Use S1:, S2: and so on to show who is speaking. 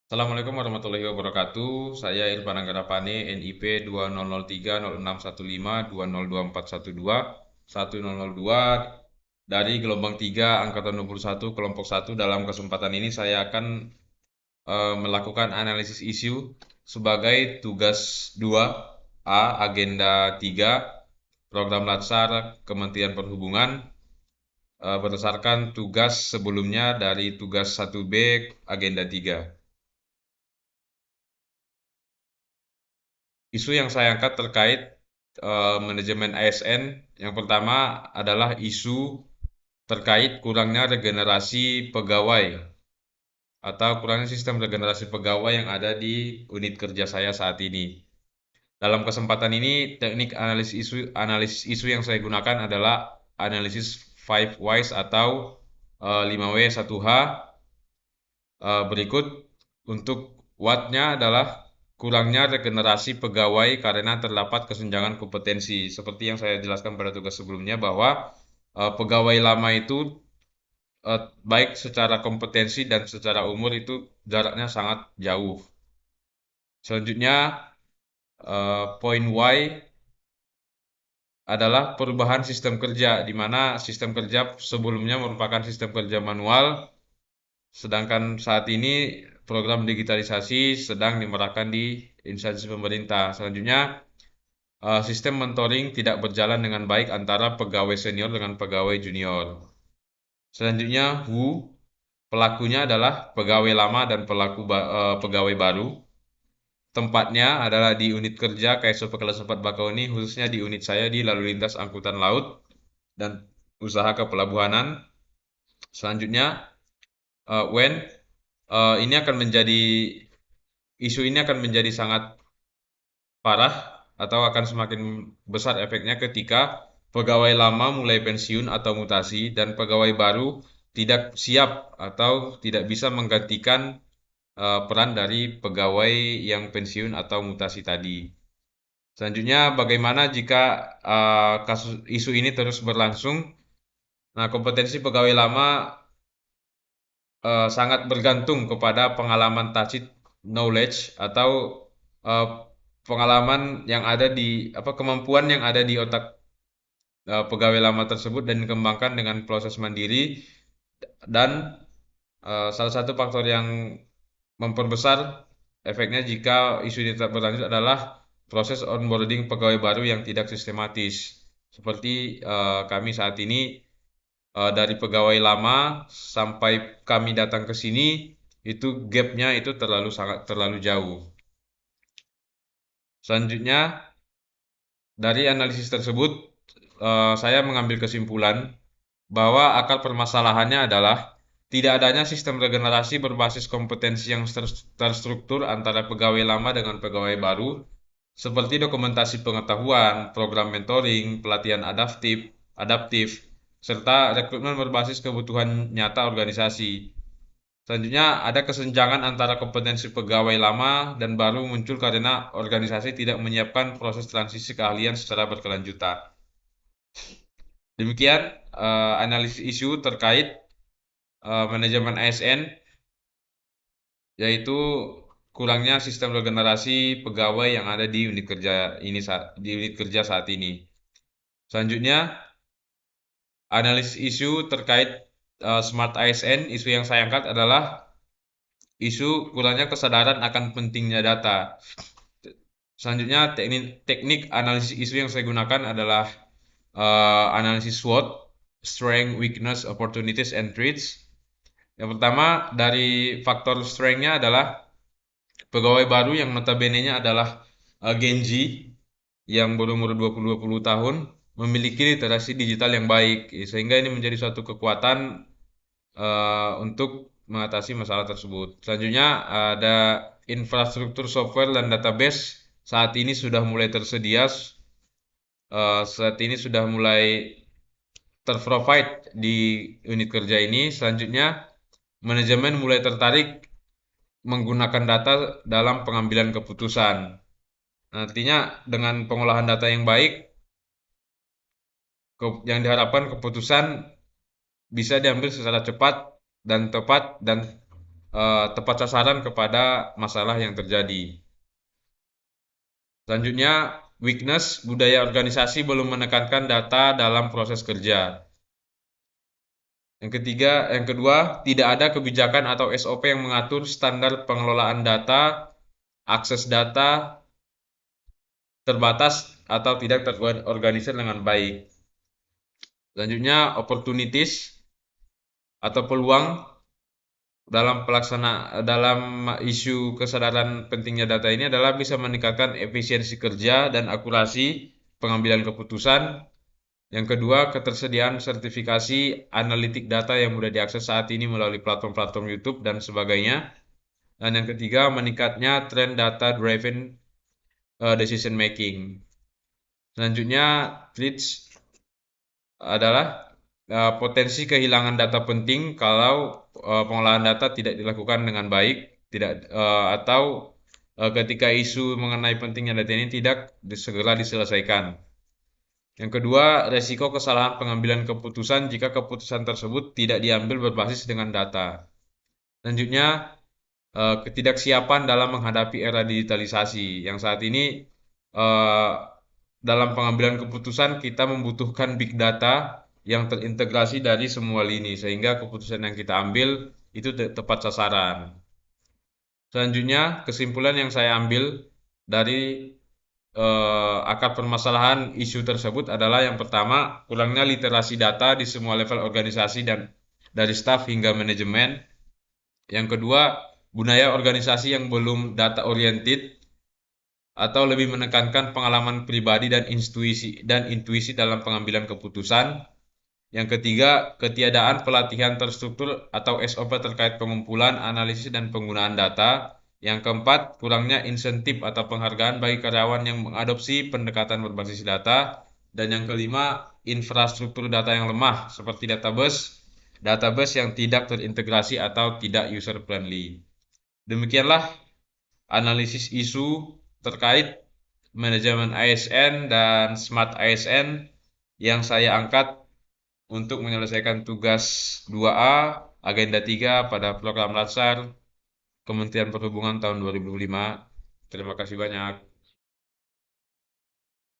S1: Assalamualaikum warahmatullahi wabarakatuh. Saya Irfan Anggarapane, NIP 2003-0615-202412-1002 dari gelombang 3 angkatan 21 kelompok 1. Dalam kesempatan ini saya akan melakukan analisis isu sebagai tugas 2A agenda 3 program latsar Kementerian Perhubungan berdasarkan tugas sebelumnya dari tugas 1B agenda 3. Isu yang saya angkat terkait manajemen ASN, yang pertama adalah isu terkait kurangnya regenerasi pegawai atau kurangnya sistem regenerasi pegawai yang ada di unit kerja saya saat ini. Dalam kesempatan ini, teknik analisis isu yang saya gunakan adalah analisis 5 Whys atau 5W 1H. Berikut untuk what-nya adalah kurangnya regenerasi pegawai karena terdapat kesenjangan kompetensi. Seperti yang saya jelaskan pada tugas sebelumnya bahwa pegawai lama itu baik secara kompetensi dan secara umur itu jaraknya sangat jauh. Selanjutnya, poin Y adalah perubahan sistem kerja, di mana sistem kerja sebelumnya merupakan sistem kerja manual. Sedangkan saat ini program digitalisasi sedang dimerahkan di instansi pemerintah. Selanjutnya, sistem mentoring tidak berjalan dengan baik antara pegawai senior dengan pegawai junior. Selanjutnya, who, pelakunya adalah pegawai lama dan pegawai baru. Tempatnya adalah di unit kerja KSOP Kelas 4 Bakauni, khususnya di unit saya di lalu lintas angkutan laut dan usaha kepelabuhanan. Selanjutnya, when ini akan menjadi isu ini akan menjadi sangat parah atau akan semakin besar efeknya ketika pegawai lama mulai pensiun atau mutasi dan pegawai baru tidak siap atau tidak bisa menggantikan peran dari pegawai yang pensiun atau mutasi tadi. Selanjutnya, bagaimana jika kasus isu ini terus berlangsung? Nah, kompetensi pegawai lama sangat bergantung kepada pengalaman tacit knowledge atau eh, pengalaman yang ada di kemampuan yang ada di otak pegawai lama tersebut dan dikembangkan dengan proses mandiri dan salah satu faktor yang memperbesar efeknya jika isu ini tetap berlanjut adalah proses onboarding pegawai baru yang tidak sistematis. Seperti kami saat ini dari pegawai lama sampai kami datang ke sini itu gapnya itu sangat terlalu jauh. Selanjutnya dari analisis tersebut saya mengambil kesimpulan bahwa akar permasalahannya adalah tidak adanya sistem regenerasi berbasis kompetensi yang terstruktur antara pegawai lama dengan pegawai baru, seperti dokumentasi pengetahuan, program mentoring, pelatihan adaptif, serta rekrutmen berbasis kebutuhan nyata organisasi. Selanjutnya, ada kesenjangan antara kompetensi pegawai lama dan baru muncul karena organisasi tidak menyiapkan proses transisi keahlian secara berkelanjutan. Demikian analisis isu terkait manajemen ASN, yaitu kurangnya sistem regenerasi pegawai yang ada di unit kerja saat ini. Selanjutnya, analisis isu terkait smart ASN. Isu yang saya angkat adalah isu kurangnya kesadaran akan pentingnya data. Selanjutnya, teknik analisis isu yang saya gunakan adalah analisis SWOT, Strength, Weakness, Opportunities, and Threats. Yang pertama, dari faktor strength-nya adalah pegawai baru yang notabene-nya adalah Gen Z yang berumur 20 tahun memiliki literasi digital yang baik, sehingga ini menjadi suatu kekuatan untuk mengatasi masalah tersebut. Selanjutnya ada infrastruktur software dan database saat ini sudah mulai tersedia, saat ini sudah mulai terprovide di unit kerja ini. Selanjutnya manajemen mulai tertarik menggunakan data dalam pengambilan keputusan. Nantinya dengan pengolahan data yang baik, yang diharapkan keputusan bisa diambil secara cepat dan tepat dan tepat sasaran kepada masalah yang terjadi. Selanjutnya, weakness budaya organisasi belum menekankan data dalam proses kerja. Yang kedua, tidak ada kebijakan atau SOP yang mengatur standar pengelolaan data, akses data terbatas atau tidak terorganisir dengan baik. Selanjutnya, opportunities atau peluang dalam isu kesadaran pentingnya data ini adalah bisa meningkatkan efisiensi kerja dan akurasi pengambilan keputusan. Yang kedua, ketersediaan sertifikasi analitik data yang mudah diakses saat ini melalui platform-platform YouTube dan sebagainya. Dan yang ketiga, meningkatnya tren data driven decision making. Selanjutnya, threats adalah potensi kehilangan data penting kalau pengolahan data tidak dilakukan dengan baik, atau ketika isu mengenai pentingnya data ini tidak segera diselesaikan. Yang kedua, resiko kesalahan pengambilan keputusan jika keputusan tersebut tidak diambil berbasis dengan data. Selanjutnya, ketidaksiapan dalam menghadapi era digitalisasi yang saat ini eh, dalam pengambilan keputusan kita membutuhkan big data yang terintegrasi dari semua lini sehingga keputusan yang kita ambil itu tepat sasaran. Selanjutnya, kesimpulan yang saya ambil dari akar permasalahan isu tersebut adalah yang pertama, kurangnya literasi data di semua level organisasi dan dari staf hingga manajemen. Yang kedua, budaya organisasi yang belum data oriented atau lebih menekankan pengalaman pribadi dan intuisi dalam pengambilan keputusan. Yang ketiga, ketiadaan pelatihan terstruktur atau SOP terkait pengumpulan, analisis, dan penggunaan data. Yang keempat, kurangnya insentif atau penghargaan bagi karyawan yang mengadopsi pendekatan berbasis data. Dan yang kelima, infrastruktur data yang lemah seperti database yang tidak terintegrasi atau tidak user friendly. Demikianlah analisis isu terkait manajemen ASN dan smart ASN yang saya angkat untuk menyelesaikan tugas 2A agenda 3 pada program Latsar Kementerian Perhubungan tahun 2005. Terima kasih banyak.